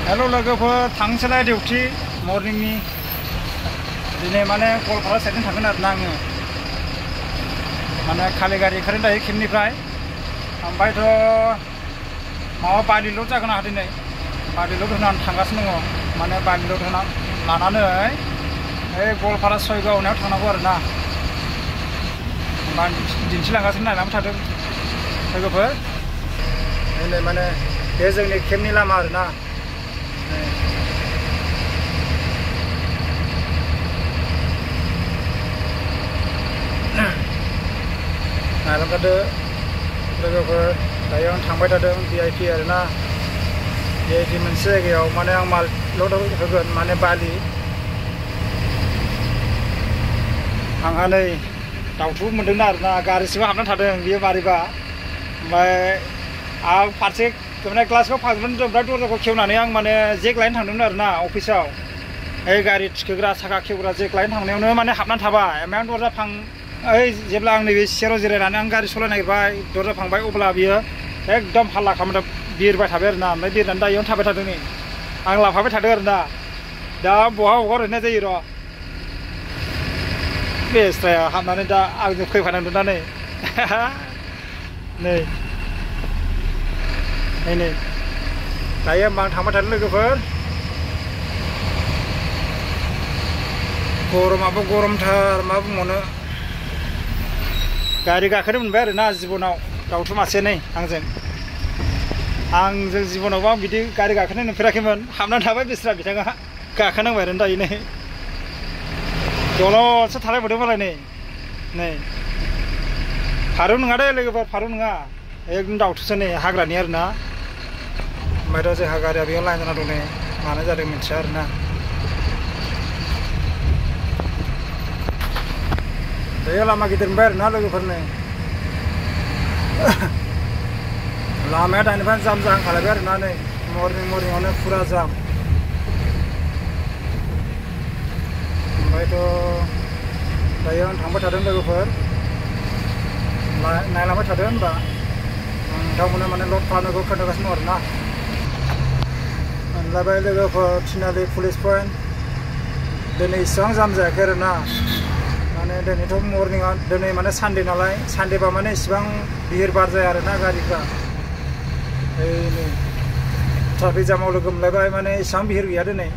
hello लोगोफोर थांसैलाय duty मर्निंनि दिनै माने गवालपारा साइडजों थांगोन आरोना आङो माने खालि गारि ओंखारदों दायो केम्पनिफ्राय ओमफ्रायथ' माबा बालि ल'ड जागोन आंहा दिनै बालि ल'ड होनानै थांगासिनो दङ माने बालि ल'ड होना लानानै ओइ गवालपारा सयगावनायाव थांनांगौ आरोना होमबा दिन्थिलांगासिनो नायलांबाय थादों लोगोफोर दिनै माने बे जोंनि केम्पनि लामा आरोना नायलांखादो लोगोफोर दायो आं थांबाय थादों VIP आरोना VIP मोनसे जायगायाव माने आं माल ल'ड होगोन माने बालि आंहा नै दाउथु मोनदों आरोना गारि सिङाव हाबनानै थादों बियो मारैबा ओमफ्राय आं फारसे माने ग्लासखौ फांजोबनानै दोनबाय दरजाखौ खेवनानै आं माने जेक लायनो थांदोंमोन आरोना अफिसाव ओइ गारि थिखोग्रा साखा खेवग्रा जेक लायनो थांनायावनो माने हाबनानै थाबाय ओमफ्राय आं दरजा ओइ जेब्ला आं नैबे सियाराव जिरायनानै आं गारि सालायनो नागिरबाय दरजा फांबाय अब्ला बियो एकदम हाल्ला खालामदों बिरबाय थाबाय आरोना ओमफ्राय बिरनानै दायोआवनो थाबाय थादों नै आं लाफाबाय थादों आरोना दा बहा हगारहैनाय जायो र' बेस्राया हाबनानै दा आंजों फैफानांदों दा नै नै दायो होमबा आं थांबाय थादों लोगोफोर गरमाबो गरमथार मा बुंबावनो गारि गाखोनो मोनबाय आरोना जिबनाव दाउथु मासे नै आंजों जिबनावबो आं बिदि गारि गाखोनो नुफेराखैमोन हाबनानै थाबाय बेस्रा बिथाङा गाखोनांबाय आरो दायो नै दलदसो थालायबावदों मालाय नै फारौ नङा दे लोगोफोर फारौ नङा एकदम दाउथुसो नै हाग्रानि आरोना ओमफ्रायथ' जोंहा गारिया बेयाव लाइन जाना दं नै मानो जादों मिथिया आरोना दायो लामा गिदिर मोनबाय आरोना लोगोफोरनो लामाया दानिफ्राय जाम जाहां खालायबाय आरोना नै मर्निंआवनो फुरा जाम ओमफ्रायथ' दायो आं थांबाय थादों लोगोफोर नायलांबाय थादों होनबा आं नोंथांमोननो माने ल'ड खालामनायखौ खोन्थागासिनो दं आरोना मोनलायबाय लोगोफोर थिनालि पुलिस पइन्ट दिनै इसेबां जाम जायाखै आरोना माने दिनैथ' मर्निंआ दिनै माने सानडे नालाय सानडेबा माने इसेबां भिर बार जाया आरोना गारिफ्रा नै ट्राफिक जामाव लोगो मोनलायबाय माने इसेबां भिर गैया दिनै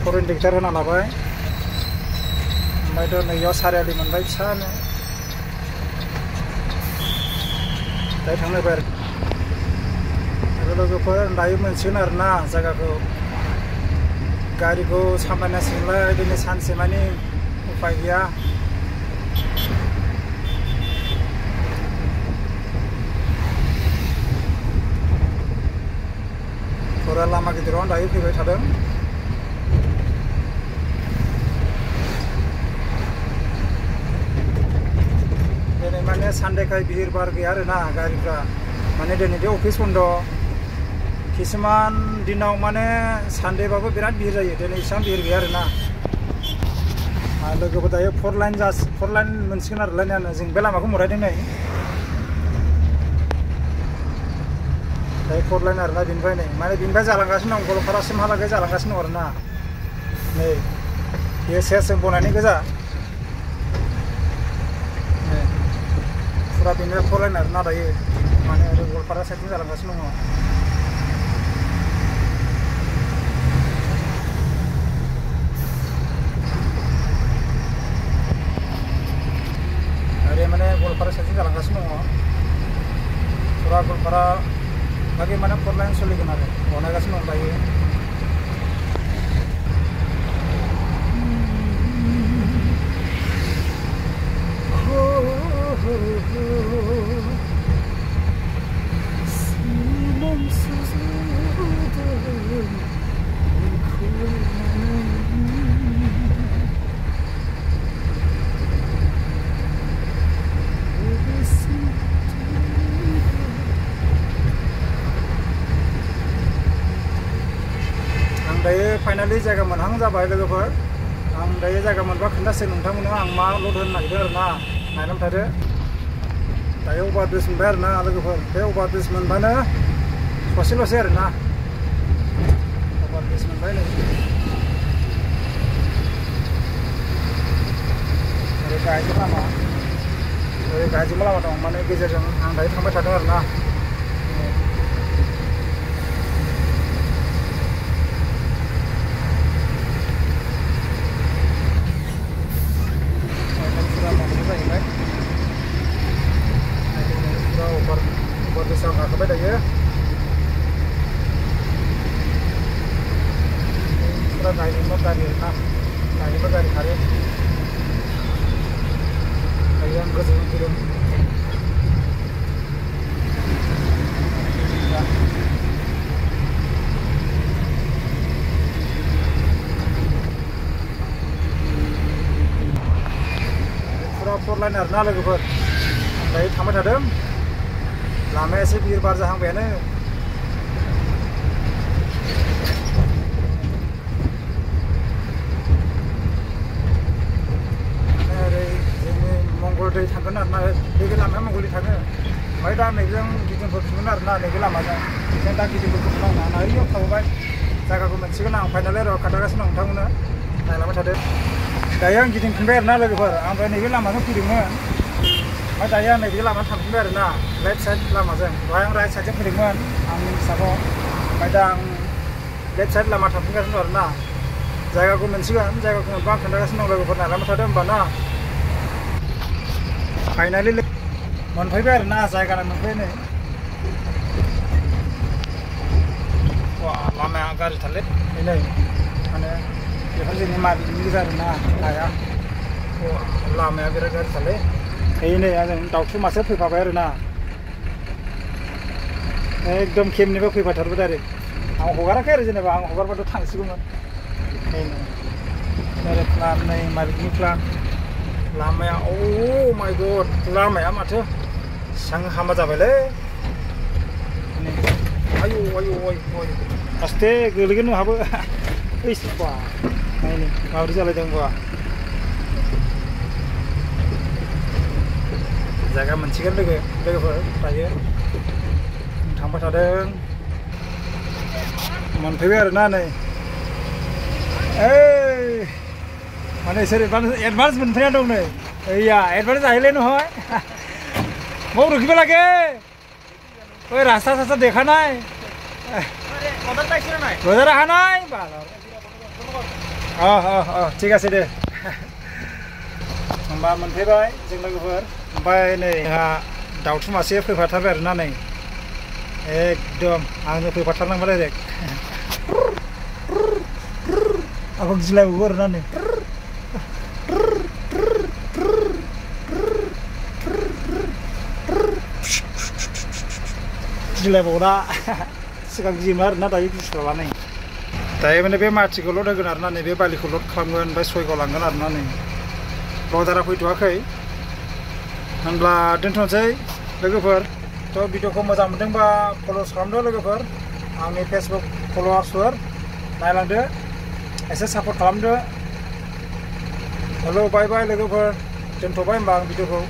फर इन्डिकेटर होना लाबाय ओमफ्रायथ' नैयाव सारियालि मोनबाय फिसानो दायो थांलायबाय आरो लोगोफोर दायो मोनसिगोन आरोना जायगाखौ गारिखौ सामलायनांसिगोनलाय दिनै सानसे मानि उपाय गैया फुरा लामा गिदिराव दायो फैबाय थादों दिनै माने सानडेखाय भिर बार गैया आरोना गारिफ्रा माने दिनै बे अफिस बन्द किसुमान दिनाव माने सानडेबाबो बिराद भिर जायो दिनै इसेबां भिर गैया आरोना लोगोफोर दायो फर लाइन मोनसिगोन आरो लाइनानो जों बे लामाखौ मोनरायदों नै दायो फर लाइन आरोना बेनिफ्राय नै माने बेनिफ्राय जालांगासिनो दं गवालपारासिमहालागै जालांगासिनो दं आरोना नै बे सेरजों बनायनाय गोजा फुरा बेनिफ्राय फर लाइन आरोना दायो माने ओरै गवालपारा साइडजों जालांगासिनो दङ माने गवालपारा साइडजों जालांगासिनो दङ फुरा गवालपारा बागै माने फर लाइन सोलिगोन आरो बनायगासिनो दं दायो दायो फाइनालि जायगा मोनहां जाबाय लोगोफोर आं दायो जायगा मोनबा खोन्थासै नोंथांमोननो आं मा ल'ड होनो नागिरदों आरोना नायनानै थादो दायो अभार ब्रिज मोनबाय आरोना लोगोफोर बे अभार ब्रिज मोनबानो ससेल'सै आरोना गाहायजोंबो लामा दं माने गेजेरजों आं दायो थांबाय थादों आरोना Bisa nggak dayo kita naik dari hari yang ke-9 turun four liner na लोगोफोर दायो थांबाय थादों लामाया एसे बिर बार जाहांबायानो ओरै जोंनि मंगलदै थांगोन आरोना नैबे लामाया मंगलदै थाङो ओमफ्राय दा नैजों गिदिंफोरफिनगोन आरोना नैबे लामाजों जों दा गिदिंफोरफिननांगौ ओरैयाव थाबोबाय जायगाखौ मोनसिगोन आं फाइनालि र' खोन्थागासिनो दं नोंथांमोननो नायलांबाय थादो दायो आं गिदिंफिनबाय आरोना लोगोफोर ओमफ्राय नैबे लामाजों फैदोंमोन ओमफ्राय दायो आं नैबे लामाजों थांफिनबाय आरोना लेफ्ट साइड लामाजों दहाय आं राइट साइडजों फैदोंमोन आंनि हिसाबाव ओमफ्राय दा आं लेफ्ट साइड लामा थांफिनगासिनो दं आरोना जायगाखौ मोनसिगोन जायगाखौ मोनबा आं खोन्थागासिनो दं लोगोफोर नायलांबाय थादो होमबा ना फाइनालि मोनफैबाय आरोना जायगा मोनफैबाय नै लामाया गाज्रिथारलै नै माने बेफोर जोंनि मालिकनि गोजा आरोना हाया लामाया बिराद गाज्रिथारलै नै आं दाउथु मासे फैफाबाय आरोना एकदम केमनिबो फैफाथारबाय डाइरेक्ट आं हगाराखै आरो जेनेबा आं हगारबाथ' थांसिगौमोन नै प्लान नै मालिकनि प्लान लामाया अ माय गड लामाया माथो एसेबां हामा जाबायलै आयु आयु आयु आस्ते गोलैगोन नोंहाबो ओइस बा नायनो माबोरै जालायदों बा जायगा मोनसिगोन लोगोफोर दायो थांबाय थादों मोनफैबाय आरोना नै ओइ माने इसोर एडभान्स मोनफैना दं नै ओइया एडभान्स जाहैले নহয় mau रुकिब লাগে ওই রাস্তা সাস্তা দেখা নাই বজাৰ অহা নাই ঠিক আছে দে होमबा मोनफैबाय जों लोगोफोर ओमफ्राय नै जोंहा दाउथु मासे फैफाथारबाय आरोना नै एकदम आंनो फैफाथारनांबाय डाइरेक्ट आंखौ गिलायबावो आरोना नै गिलायबावना सिगां गियोमोन आरोना दायो गिस्लाबा नै दायो माने बे माथिखौ ल'ड होगोन आरोना नै बे बालिखौ ल'ड खालामगोन ओमफ्राय सयगाव लांगोन आरोना नै लदारा फैथ'वाखै होनब्ला दोनथ'नोसै लोगोफोर थ' भिडिअखौ मोजां मोनदोंबा फल' खालामदो लोगोफोर आंनि फेसबुक फल'वार्सफोर नायलांदो एसे सापर्ट खालामदो हेल' बाय बाय लोगोफोर दोनथ'बाय होनबा आं भिडिअखौ